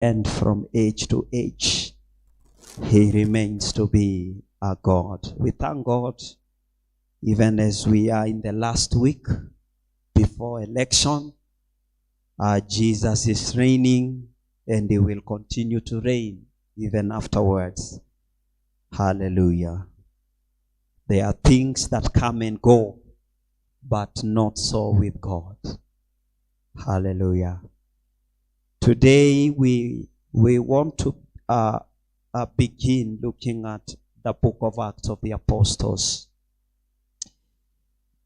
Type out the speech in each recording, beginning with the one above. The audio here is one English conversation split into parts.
and from age to age, he remains to be our God. We thank God, even as we are in the last week before election, Jesus is reigning, and he will continue to reign even afterwards. Hallelujah. There are things that come and go, but not so with God. Hallelujah. Today we want to begin looking at the book of Acts of the Apostles,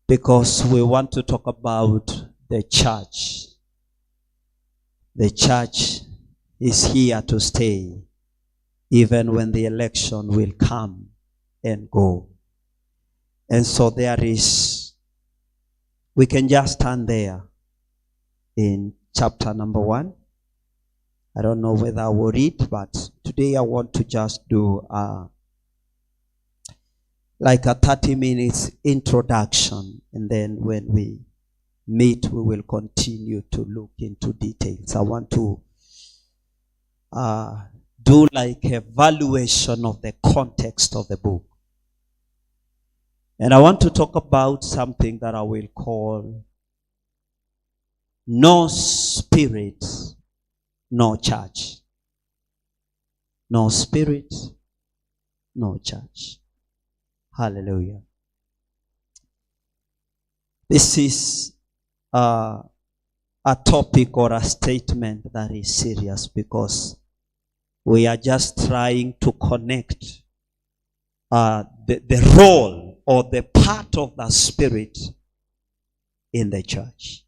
because we want to talk about the church. The church is here to stay, even when the election will come and go. And so we can just stand there in chapter number 1. I don't know whether I will read, but today I want to just do like a 30 minutes introduction. And then when we meet, we will continue to look into details. I want to do like evaluation of the context of the book. And I want to talk about something that I will call no spirit, no church. No spirit, no church. Hallelujah. This is a topic or a statement that is serious, because we are just trying to connect the role or the part of the Spirit in the church.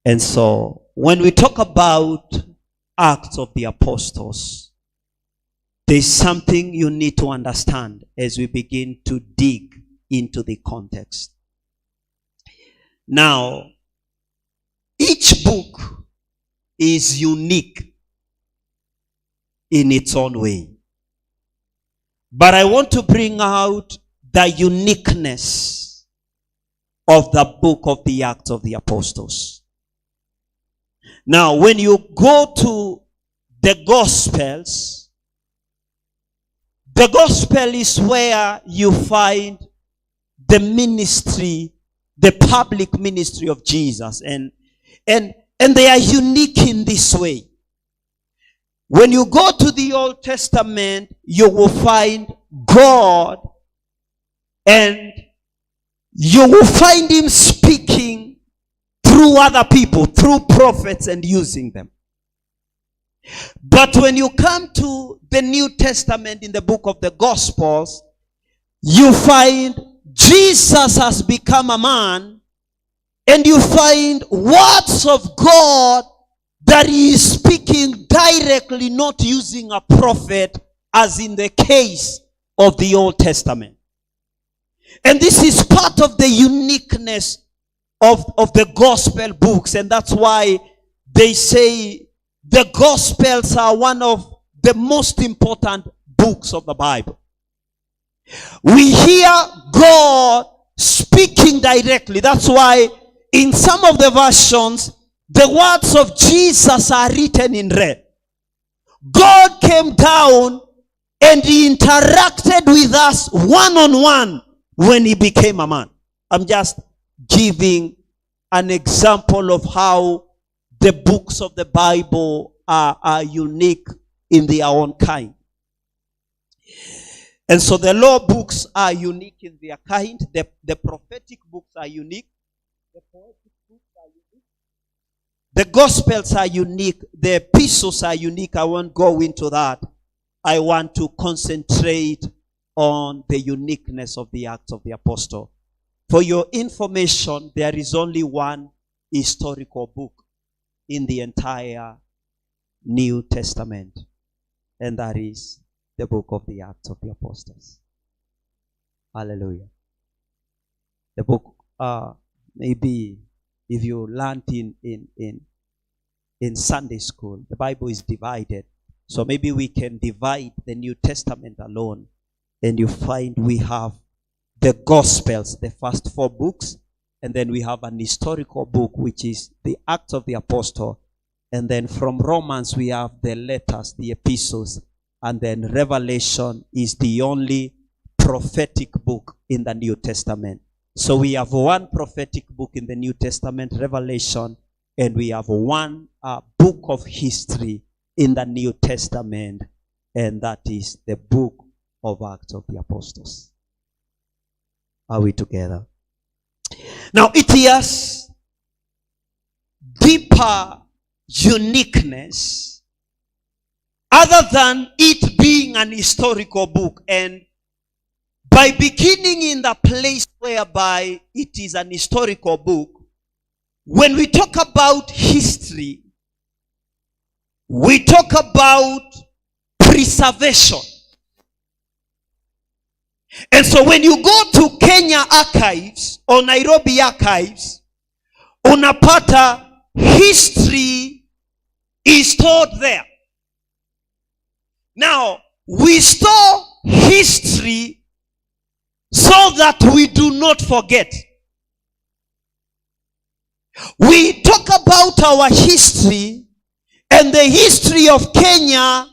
And so when we talk about Acts of the Apostles, there's something you need to understand as we begin to dig into the context. Now, each book is unique in its own way. But I want to bring out the uniqueness of the book of the Acts of the Apostles. Now, when you go to the Gospels, the Gospel is where you find the ministry, the public ministry of Jesus. And they are unique in this way. When you go to the Old Testament, you will find God, and you will find him speaking through other people, through prophets, and using them. But when you come to the New Testament in the book of the Gospels, you find Jesus has become a man, and you find words of God that he is speaking directly, not using a prophet, as in the case of the Old Testament. And this is part of the uniqueness of the gospel books. And that's why they say the Gospels are one of the most important books of the Bible. We hear God speaking directly. That's why in some of the versions, the words of Jesus are written in red. God came down and he interacted with us one-on-one when he became a man. I'm just giving an example of how the books of the Bible are unique in their own kind. And so the law books are unique in their kind. The prophetic books are unique. The poetic books are unique. The Gospels are unique. The epistles are unique. I won't go into that. I want to concentrate on the uniqueness of the Acts of the Apostle. For your information, there is only one historical book in the entire New Testament, and that is the book of the Acts of the Apostles. Hallelujah. The book, maybe if you learned in Sunday school, the Bible is divided. So maybe we can divide the New Testament alone, and you find we have the Gospels, the first 4 books, and then we have an historical book, which is the Acts of the Apostle, And then from Romans, we have the letters, the epistles. And then Revelation is the only prophetic book in the New Testament. So we have one prophetic book in the New Testament, Revelation, and we have one book of history in the New Testament, and that is the book of Acts of the Apostles. Are we together? Now it has deeper uniqueness other than it being an historical book. And by beginning in the place whereby it is an historical book, when we talk about history, we talk about preservation. And so when you go to Kenya Archives or Nairobi Archives, unapata history is stored there. Now, we store history so that we do not forget. We talk about our history and the history of Kenya,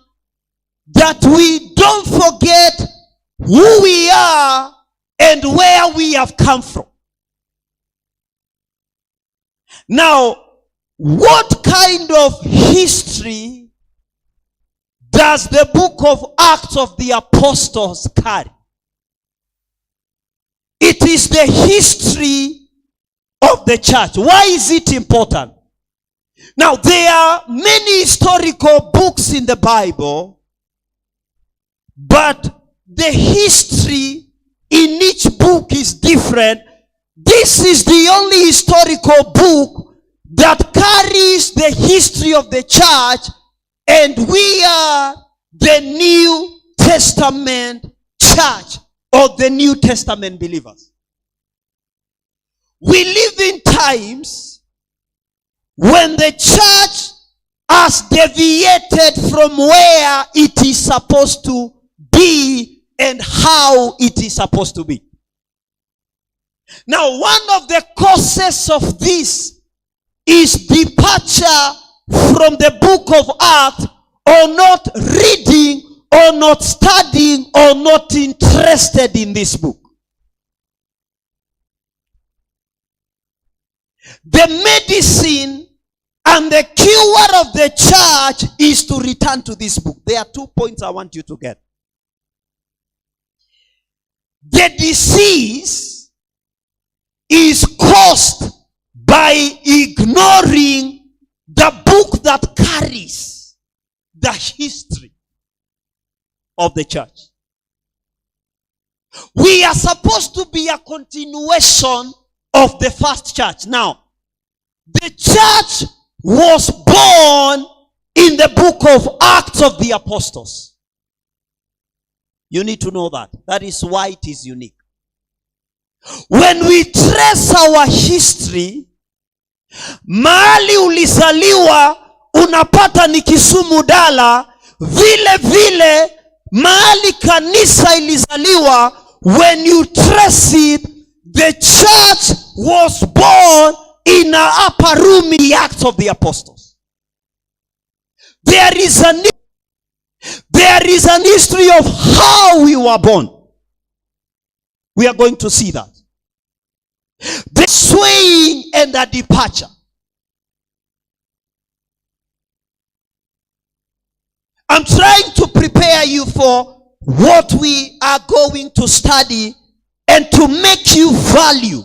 that we don't forget who we are and where we have come from. Now, what kind of history does the book of Acts of the Apostles carry? It is the history of the church. Why is it important? Now, there are many historical books in the Bible, but the history in each book is different. This is the only historical book that carries the history of the church, and we are the New Testament church, or the New Testament believers. We live in times when the church has deviated from where it is supposed to be and how it is supposed to be. Now, one of the causes of this is departure from the book of Acts, or not reading, or not studying, or not interested in this book. The medicine and the cure of the church is to return to this book. There are 2 points I want you to get. The disease is caused by ignoring the book that carries the history of the church. We are supposed to be a continuation of the first church. Now, the church was born in the book of Acts of the Apostles. You need to know that. That is why it is unique. When we trace our history, mahali ulizaliwa unapata ni Kisumu Dala, vile vile mahali kanisa ilizaliwa, when you trace it, the church was born in an upper room in the Acts of the Apostles. There is an history of how we were born. We are going to see that. The swaying and the departure. I'm trying to prepare you for what we are going to study and to make you value.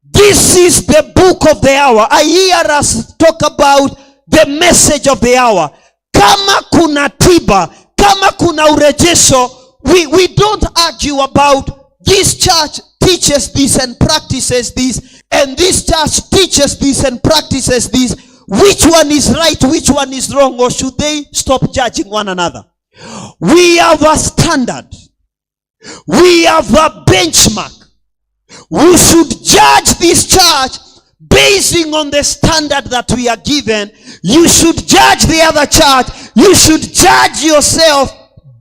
This is the book of the hour. I hear us talk about the message of the hour. Kama kuna tiba, kama kuna urejesho, we don't argue about this church teaches this and practices this, and this church teaches this and practices this. Which one is right, which one is wrong, or should they stop judging one another? We have a standard. We have a benchmark. We should judge this church basing on the standard that we are given. You should judge the other church. You should judge yourself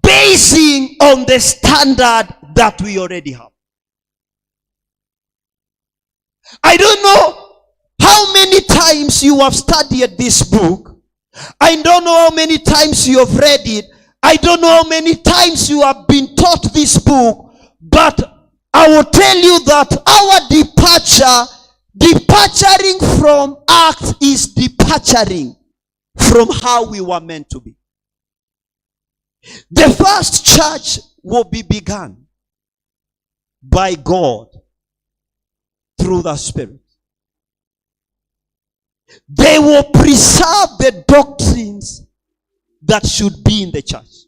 basing on the standard that we already have. I don't know how many times you have studied this book. I don't know how many times you have read it. I don't know how many times you have been taught this book. But I will tell you that our departing from Acts is departing from how we were meant to be. The first church will be begun by God through the Spirit. They will preserve the doctrines that should be in the church.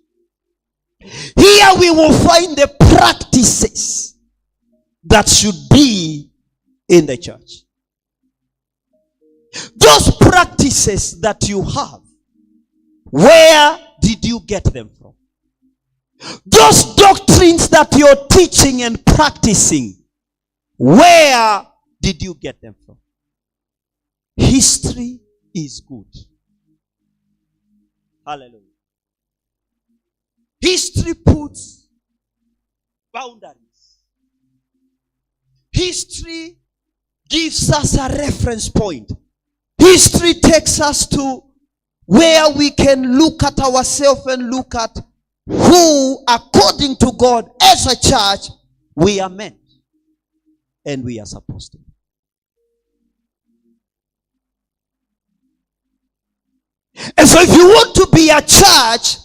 Here we will find the practices that should be in the church. Those practices that you have, where did you get them from? Those doctrines that you're teaching and practicing, where did you get them from? History is good. Hallelujah. History puts boundaries. History gives us a reference point. History takes us to where we can look at ourselves and look at who, according to God, as a church, we are meant and we are supposed to be. And so if you want to be a church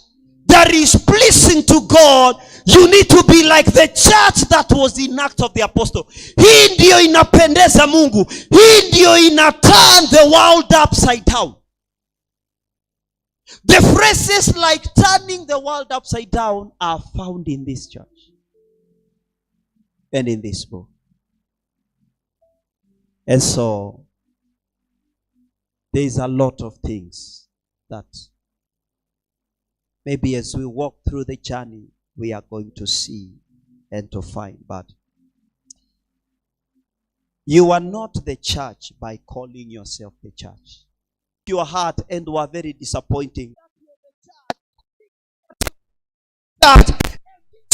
that is pleasing to God, you need to be like the church that was in Acts of the Apostle. Hii ndio inapendeza Mungu. Hii ndio inaturn the world upside down. The phrases like turning the world upside down are found in this church and in this book. And so there is a lot of things that maybe as we walk through the journey, we are going to see and to find. But you are not the church by calling yourself the church. Your heart and were very disappointing.